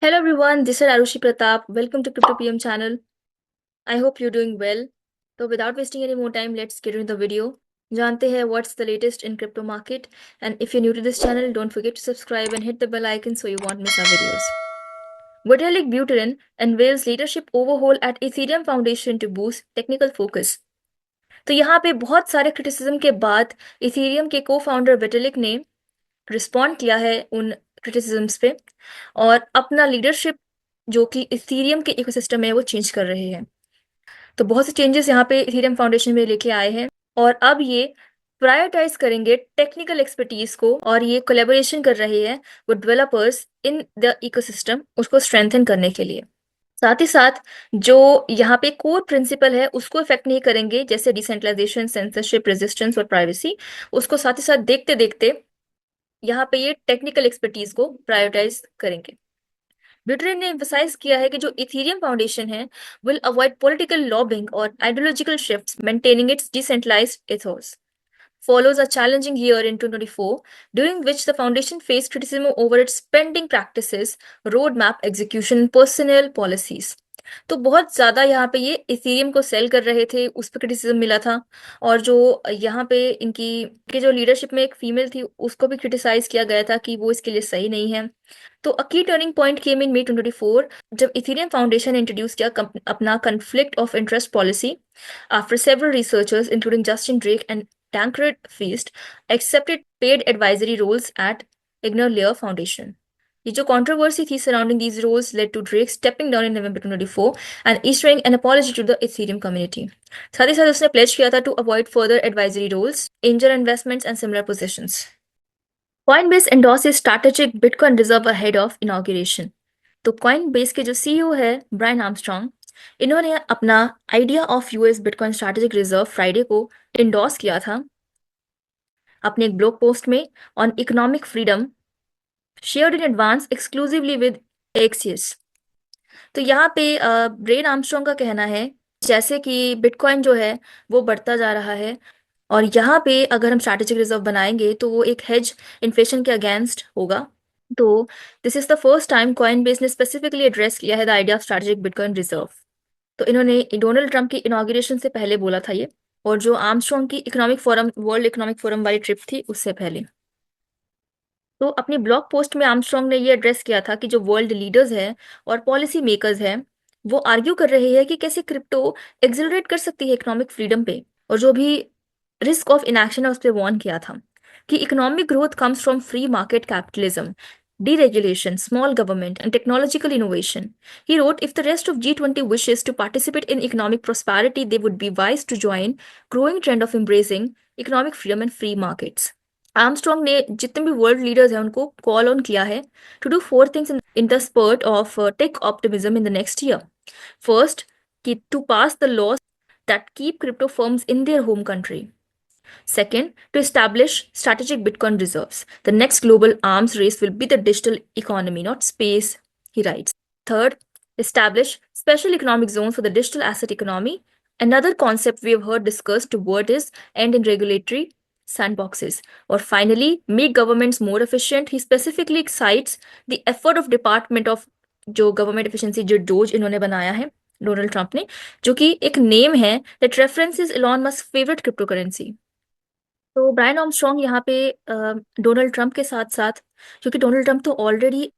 Hello everyone, this is Arushi Pratap. Welcome to Crypto PM channel. I hope you're doing well. So without wasting any more time, let's get into the video. जानते हैं what's the latest in crypto market, and if you're new to this channel, don't forget to subscribe and hit the bell icon so you won't miss our videos. Vitalik Buterin unveils leadership overhaul at Ethereum Foundation to boost technical focus. तो यहाँ पे बहुत सारे criticism के बाद Ethereum के को founder विटलिक ने रिस्पॉन्ड किया है उन क्रिटिसिजम्स पे और अपना लीडरशिप जो कि इथेरियम के इकोसिस्टम है वो चेंज कर रहे हैं। तो बहुत से चेंजेस यहाँ पे इथेरियम फाउंडेशन में लेके आए हैं और अब ये प्रायोरिटाइज करेंगे टेक्निकल एक्सपर्टीज को और ये कोलेबोरेशन कर रहे हैं वो डेवलपर्स इन द इकोसिस्टम उसको स्ट्रेंथन करने के लिए। साथ ही साथ जो यहाँ पे कोर प्रिंसिपल है उसको इफेक्ट नहीं करेंगे, जैसे डिसेंट्रलाइजेशन, सेंसरशिप, रेजिस्टेंस और प्राइवेसी, उसको साथ ही साथ देखते देखते यहाँ पे ये टेक्निकल एक्सपर्टीज को प्रायोरिटाइज करेंगे। ब्यूटरेन ने एम्फसाइज किया है कि जो इथेरियम फाउंडेशन है विल अवॉइड पॉलिटिकल लॉबिंग और ideological shifts, maintaining its decentralised ethos. Follows a challenging year in 2024, during which the foundation faced criticism over its spending practices, roadmap execution, and personnel policies. तो बहुत ज़्यादा यहाँ पे ये Ethereum को cell कर रहे थे, उस पर क्रिटिसिज्म मिला था। और जो यहाँ पे इनकी के जो लीडरशिप में एक फीमेल थी उसको भी क्रिटिसाइज किया गया था कि वो इसके लिए सही नहीं है। तो अ की टर्निंग पॉइंट केम इन May 2024 जब इथेरियम फाउंडेशन ने इंट्रोड्यूस किया अपना conflict of interest policy after several researchers including Justin Drake and Tancred Feast accepted paid advisory roles at Ignore Lear Foundation. ये जो controversy थी surrounding these roles led to Drake stepping down in November 2024 and issuing an apology to the Ethereum community. साथ ही साथ उसने pledge किया था to avoid further advisory roles, angel investments and similar positions. Coinbase endorses strategic Bitcoin reserve ahead of inauguration. तो Coinbase के जो CEO है Brian Armstrong, इन्होंने अपना idea of US bitcoin strategic reserve Friday को इंडोर्स किया था अपने एक ब्लॉग पोस्ट में on economic freedom shared in advance exclusively with Axios. तो यहाँ पे ब्रेन आर्मस्ट्रॉन्ग का कहना है जैसे कि बिटकॉइन जो है वो बढ़ता जा रहा है और यहाँ पे अगर हम स्ट्रैटेजिक रिजर्व बनाएंगे तो वो एक हेज इन्फ्लेशन के अगेंस्ट होगा। तो this is the first time Coinbase ने स्पेसिफिकली एड्रेस किया है the idea of strategic bitcoin reserve. तो इन्होंने डोनाल्ड ट्रंप की इनॉग्रेशन से पहले बोला था ये, और जो आर्मस्ट्रॉन्ग की economic forum world economic forum वाली ट्रिप थी उससे पहले। तो अपनी ब्लॉग पोस्ट में आर्मस्ट्रॉन्ग ने ये एड्रेस किया था कि जो वर्ल्ड लीडर्स हैं और पॉलिसी मेकर्स हैं वो आर्ग्यू कर रहे हैं कि कैसे क्रिप्टो एक्सिलरेट कर सकती है इकोनॉमिक फ्रीडम पे, और जो भी रिस्क ऑफ इनएक्शन है उस पर वार्न किया था कि economic growth comes from free market capitalism, deregulation, small government, and technological innovation. He wrote, if the rest of G20 wishes to participate in economic prosperity, they would be wise to join growing trend of embracing economic freedom and free markets. Armstrong ने जितने भी world leaders हैं उनको call on किया है to do four things in the spirit of tech optimism in the next year. First, कि to pass the laws that keep crypto firms in their home country. Second, to establish strategic Bitcoin reserves. The next global arms race will be the digital economy, not space, he writes. Third, establish special economic zones for the digital asset economy. Another concept we have heard discussed word is end in regulatory sandboxes. Or finally, make governments more efficient. He specifically cites the effort of Department of जो government efficiency जो dose इन्होंने बनाया है Donald Trump ने, जो कि एक name है that references Elon Musk favourite crypto currency. तो ब्रायन आर्मस्ट्रॉन्ग यहाँ पे डोनाल्ड ट्रंप के साथ साथ, क्योंकि डोनाल्ड ट्रंप तो ऑलरेडी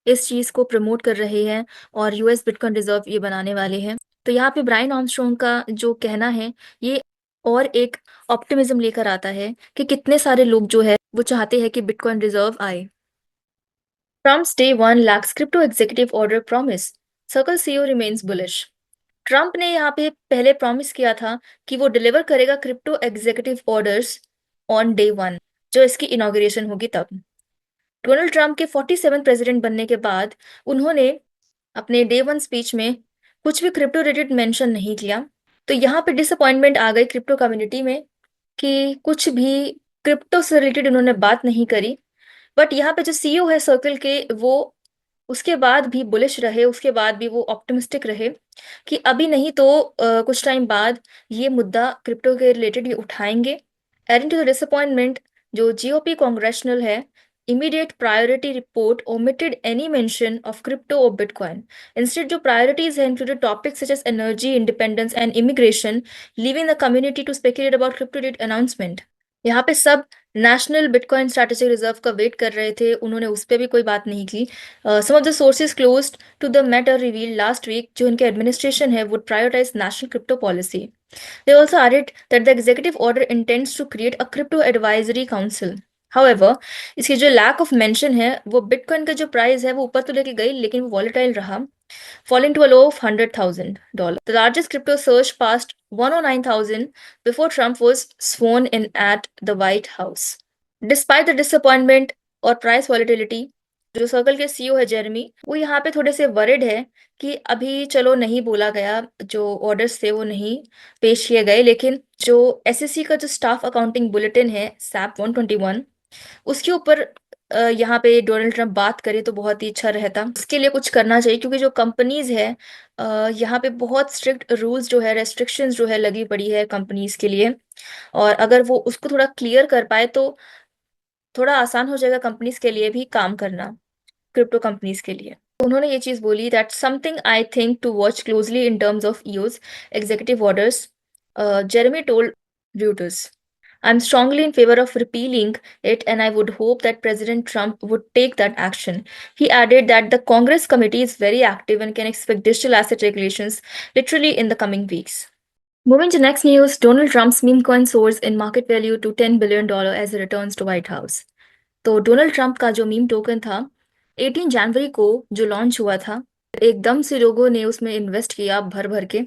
इस चीज़ को प्रमोट कर रहे हैं और यूएस बिटकॉइन रिजर्व ये बनाने वाले हैं, तो यहाँ पे ब्रायन आर्मस्ट्रॉन्ग का जो कहना है ये और एक ऑप्टिमिज्म लेकर आता है कि कितने सारे लोग जो है वो चाहते हैं कि बिटकॉइन रिजर्व आए। Trump's day one lakhs crypto executive order promise, circle CEO remains bullish. Trump ने यहाँ पे पहले प्रॉमिस किया था कि वो डिलीवर करेगा crypto executive orders on day one, जो इसकी इनॉग्रेशन होगी तब। डोनाल्ड ट्रंप के 47 प्रेसिडेंट बनने के बाद उन्होंने अपने डे वन स्पीच में कुछ भी क्रिप्टो रिलेटेड मेंशन नहीं किया। तो यहाँ पे डिसअपॉइंटमेंट आ गई क्रिप्टो कम्युनिटी में कि कुछ भी क्रिप्टो से रिलेटेड उन्होंने बात नहीं करी। बट यहाँ पे जो सीईओ है सर्कल के वो उसके बाद भी बुलिश रहे, उसके बाद भी वो ऑप्टिमिस्टिक रहे कि अभी नहीं तो कुछ टाइम बाद ये मुद्दा क्रिप्टो के रिलेटेड ये उठाएंगे। एडिंग टू द डिसअपॉइंटमेंट, जो जीओपी कांग्रेशनल है immediate priority report omitted any mention of crypto or Bitcoin. Instead, जो priorities है included topics such as energy, independence, and immigration, leaving the community to speculate about crypto date announcement. यहाँ पे सब national bitcoin strategic reserve का wait कर रहे थे, उन्होंने उस पर भी कोई बात नहीं की. Some of the sources close to the matter reveal last week जो इनके एडमिनिस्ट्रेशन है would prioritize national crypto policy. They also added that the executive order intends to create a crypto advisory council. However, इसकी जो lack of mention है वो bitcoin का जो price है वो ऊपर तो लेके गई लेकिन वो वॉलेटाइल रहा, falling to a low of $100,000. The largest crypto surge passed 109,000 before Trump was sworn in at the White House. Despite the disappointment और प्राइस वॉलिटिलिटी, जो सर्कल के सीईओ है जेरेमी, वो यहाँ पे थोड़े से वरिड है कि अभी चलो नहीं बोला गया, जो ऑर्डर्स थे वो नहीं पेश किए गए, लेकिन जो एसएससी का जो स्टाफ अकाउंटिंग बुलेटिन है सैप 121 उसके ऊपर यहाँ पे डोनाल्ड ट्रंप बात करे तो बहुत ही अच्छा रहता. इसके लिए कुछ करना चाहिए क्योंकि जो कंपनीज है यहाँ पे बहुत स्ट्रिक्ट रूल्स जो है, रेस्ट्रिक्शंस जो है लगी पड़ी है कंपनीज के लिए, और अगर वो उसको थोड़ा क्लियर कर पाए तो थोड़ा आसान हो जाएगा कंपनीज के लिए भी काम करना, क्रिप्टो कंपनीज के लिए. उन्होंने ये चीज बोली that something I think to watch closely in terms of use executive orders. Jeremy told Reuters, I'm strongly in favor of repealing it, and I would hope that President Trump would take that action. He added that the Congress committee is very active and can expect digital asset regulations literally in the coming weeks. Moving to next news, Donald Trump's meme coin soars in market value to $10 billion as he returns to White House. तो Donald Trump का जो meme token था 18 जनवरी को जो launch हुआ था, एकदम से लोगों ने उसमें इन्वेस्ट किया भर भर के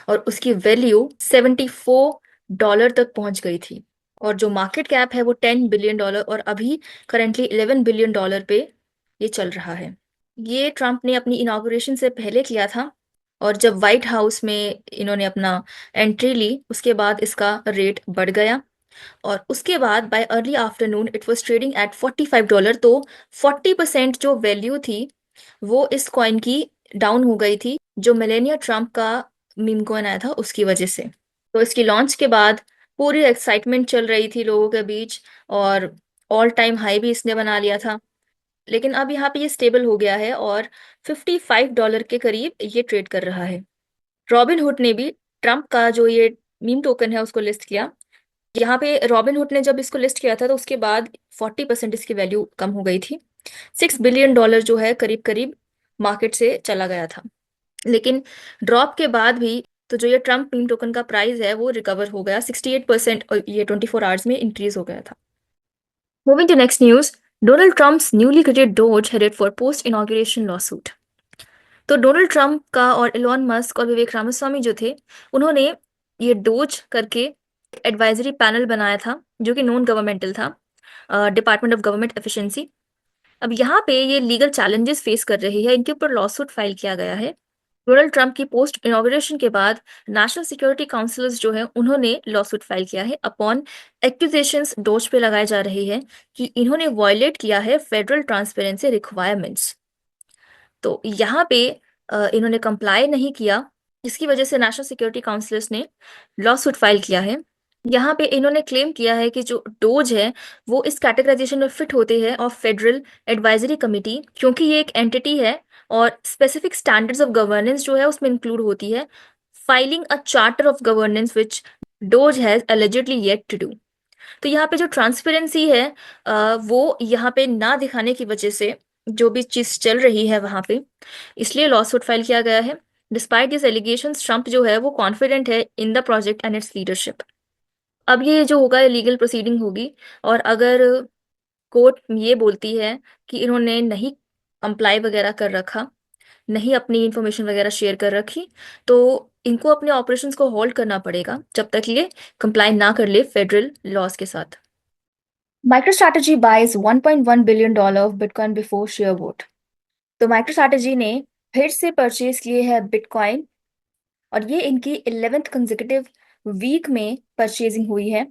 और उसकी वैल्यू $74 तक पहुंच गई थी, और जो मार्केट कैप है वो $10 बिलियन और अभी करेंटली $11 बिलियन पे ये चल रहा है. ये ट्रंप ने अपनी इनॉग्रेशन से पहले किया था, और जब व्हाइट हाउस में इन्होंने अपना एंट्री ली उसके बाद इसका रेट बढ़ गया, और उसके बाद bye early afternoon it was trading at $45. तो 40% जो वैल्यू थी वो इस कॉइन की डाउन हो गई थी, जो मेलेनिया ट्रंप का मीम कॉइन आया था उसकी वजह से. तो इसकी लॉन्च के बाद पूरी एक्साइटमेंट चल रही थी लोगों के बीच, और ऑल टाइम हाई भी इसने बना लिया था, लेकिन अब यहाँ पे ये स्टेबल हो गया है और $55 के करीब ये ट्रेड कर रहा है. रॉबिन हुड ने भी ट्रंप का जो ये मीम टोकन है उसको लिस्ट किया. यहाँ पे रॉबिन हुड ने जब इसको लिस्ट किया था तो उसके बाद 40% इसकी वैल्यू कम हो गई थी. $6 बिलियन जो है करीब करीब मार्केट से चला गया था, लेकिन ड्रॉप के बाद भी तो जो ये ट्रम्प मीम टोकन का प्राइस है वो रिकवर हो गया 68%, और ये 24 आवर्स में इंक्रीज हो गया था. Moving to next news, Donald Trump's newly created DOGE headed for post inauguration lawsuit. तो डोनाल्ड ट्रंप का और इलॉन मस्क और विवेक रामास्वामी जो थे उन्होंने ये डोज करके एडवाइजरी पैनल बनाया था जो कि नॉन गवर्नमेंटल था, डिपार्टमेंट ऑफ गवर्नमेंट एफिशिएंसी. अब यहाँ पे ये लीगल चैलेंजेस फेस कर रही है, इनके ऊपर लॉसूट फाइल किया गया है. डोनाल्ड ट्रंप की पोस्ट इनॉग्रेशन के बाद नेशनल सिक्योरिटी काउंसिलर्स जो है उन्होंने लॉसूट फाइल किया है अपॉन एक्यूजेशंस डोज पे लगाए जा रही है कि इन्होंने वायलेट किया है फेडरल ट्रांसपेरेंसी रिक्वायरमेंट्स. तो यहाँ पे इन्होंने कंप्लाई नहीं किया, इसकी वजह से नेशनल सिक्योरिटी काउंसिलर्स ने लॉ सूट फाइल किया है. यहाँ पे इन्होंने क्लेम किया है कि जो डोज है वो इस कैटेगराइजेशन में फिट होते हैं ऑफ फेडरल एडवाइजरी कमिटी, क्योंकि ये एक एंटिटी है और स्पेसिफिक स्टैंडर्ड्स ऑफ गवर्नेंस जो है उसमें इंक्लूड होती है filing a charter of governance which DOGE has allegedly yet to do. तो यहाँ पे जो ट्रांसपेरेंसी है वो यहाँ पे ना दिखाने की वजह से जो भी चीज चल रही है वहां पे, इसलिए लॉ सूट फाइल किया गया है. डिस्पाइट दिस एलिगेशंस ट्रंप जो है वो कॉन्फिडेंट है in the project and it's leadership. अब ये जो होगा लीगल प्रोसीडिंग होगी, और अगर कोर्ट ये बोलती है कि इन्होंने नहीं कंप्लाई वगैरह कर रखा, नहीं अपनी इंफॉर्मेशन वगैरह शेयर कर रखी, तो इनको अपने ऑपरेशंस को होल्ड करना पड़ेगा जब तक ये कंप्लाई ना कर ले फेडरल लॉज के साथ. MicroStrategy buys $1.1 billion of Bitcoin before sheer vote. तो MicroStrategy ने फिर से परचेज किए हैं बिटकॉइन, और ये इनकी 11th कंसेक्यूटिव वीक में परचेजिंग हुई है.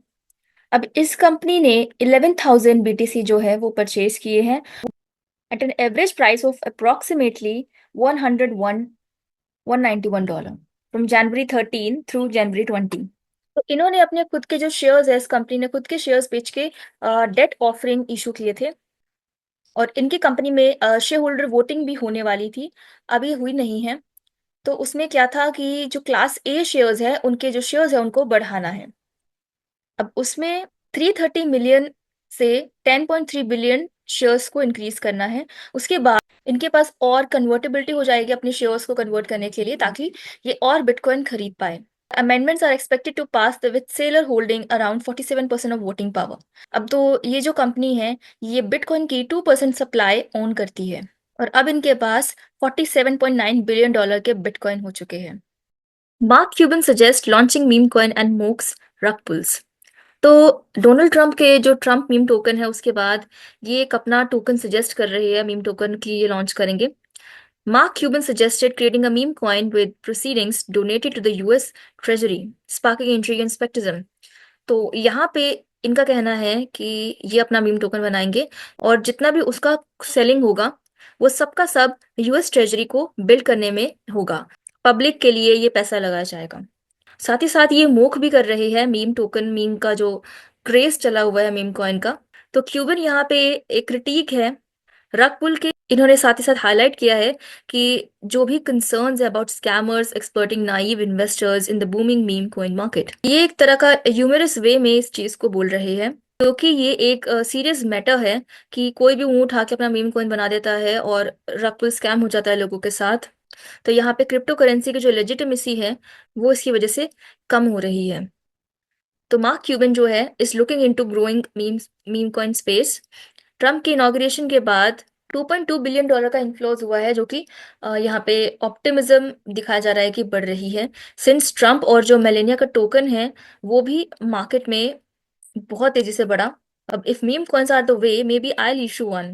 अब इस कंपनी ने 11,000 BTC जो है वो परचेज किए हैं at an average price of approximately $191 from January 13 through January 20. तो इन्होंने अपने खुद के जो शेयर्स है, इस कंपनी ने खुद के शेयर्स बेच के डेट ऑफरिंग इशू किए थे. और इनकी कंपनी में शेयर होल्डर वोटिंग भी होने वाली थी, अभी हुई नहीं है। तो उसमें क्या था कि जो क्लास ए शेयर्स है, उनके जो शेयर्स है उनको बढ़ाना है। अब उसमें 330 मिलियन से 10.3 बिलियन शेयर्स को इंक्रीज करना है। उसके बाद इनके पास और कन्वर्टेबिलिटी हो जाएगी अपने शेयर्स को कन्वर्ट करने के लिए, ताकि ये और बिटकॉइन खरीद पाए। Amendments are expected to pass with Saylor holding around 47% of voting power. अब तो ये जो कंपनी है, ये बिटकॉइन की 2% सप्लाई ओन करती है, और अब इनके पास $47.9 बिलियन के बिटकॉइन हो चुके हैं। Mark Cuban suggest launching meme coin and MOOCs रग पुल्स। तो डोनाल्ड ट्रंप के जो ट्रंप मीम टोकन है, उसके बाद ये एक अपना टोकन सजेस्ट कर रही है, मीम टोकन की ये लॉन्च करेंगे। Mark Cuban suggested creating a meme coin with proceedings donated to the US Treasury, sparking intrigue and skepticism. तो यहाँ पे इनका कहना है कि ये अपना मीम टोकन बनाएंगे, और जितना भी उसका सेलिंग होगा वो सबका सब यूएस ट्रेजरी को बिल्ड करने में होगा, पब्लिक के लिए ये पैसा लगाया जाएगा। साथ ही साथ ये मोक भी कर रहे हैं मीम टोकन, मीम का जो क्रेज चला हुआ है मीम कॉइन का। तो क्यूबन यहाँ पे एक क्रिटिक है रग पुल के। इन्होंने साथ ही साथ हाईलाइट किया है कि जो भी कंसर्न्स है about scammers exploiting naive investors in the booming meme coin market, ये एक तरह का ह्यूमरस वे में इस चीज को बोल रहे हैं, क्योंकि ये एक सीरियस मैटर है कि कोई भी मुंह उठा के अपना मीम कॉइन बना देता है और रग पुल स्कैम हो जाता है लोगों के साथ। तो यहाँ पे क्रिप्टो करेंसी की जो लेजिटिमेसी है वो इसकी वजह से कम हो रही है। तो मार्क क्यूबन जो है is looking into growing meme coin space. Trump के इनॉग्रेशन के बाद $2.2 बिलियन का इन्फ्लोज हुआ है, जो कि यहाँ पे ऑप्टिमिज्म दिखाया जा रहा है कि बढ़ रही है सिंस ट्रम्प। और जो मेलेनिया का टोकन है वो भी मार्केट में बहुत तेजी से बढ़ा। अब if meme coins are the way, maybe I issue one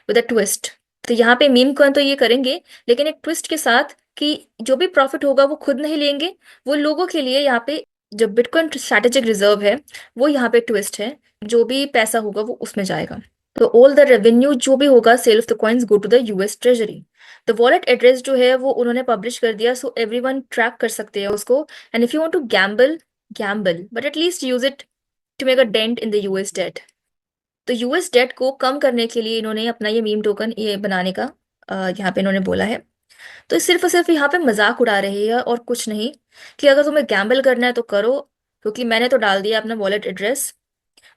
with a twist. तो यहाँ पे मीम कॉइन तो ये करेंगे, लेकिन एक ट्विस्ट के साथ कि जो भी प्रॉफिट होगा वो खुद नहीं लेंगे, वो लोगों के लिए यहाँ पे जो बिटकॉइन स्ट्रैटेजिक रिजर्व है वो यहाँ पे ट्विस्ट है, जो भी पैसा होगा वो उसमें जाएगा। तो ऑल द रेवेन्यू जो भी होगा sale of the coins go to the US treasury. The wallet address जो है वो उन्होंने पब्लिश कर दिया, सो एवरीवन ट्रैक कर सकते हैं उसको। And if you want to gamble, gamble, but at least use it to make a dent in the US debt. तो यूएस डेट को कम करने के लिए इन्होंने अपना ये मीम टोकन ये बनाने का यहाँ पे इन्होंने बोला है। तो सिर्फ और सिर्फ यहाँ पे मजाक उड़ा रही है और कुछ नहीं, कि अगर तुम्हें गैम्बल करना है तो करो, क्योंकि मैंने तो डाल दिया अपना wallet address.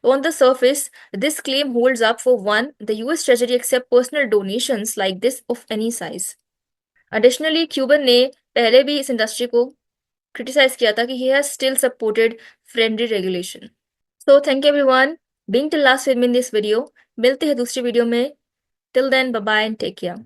On the surface, this claim holds up for one, the US Treasury accept personal donations like this of any size. Additionally, Cuban ने पहले भी इस इंडस्ट्री को क्रिटिसाइज किया था कि he has still supported friendly regulation. So thank you everyone being till last with me in this video. मिलते हैं दूसरी वीडियो में. Till then, bye bye and take care.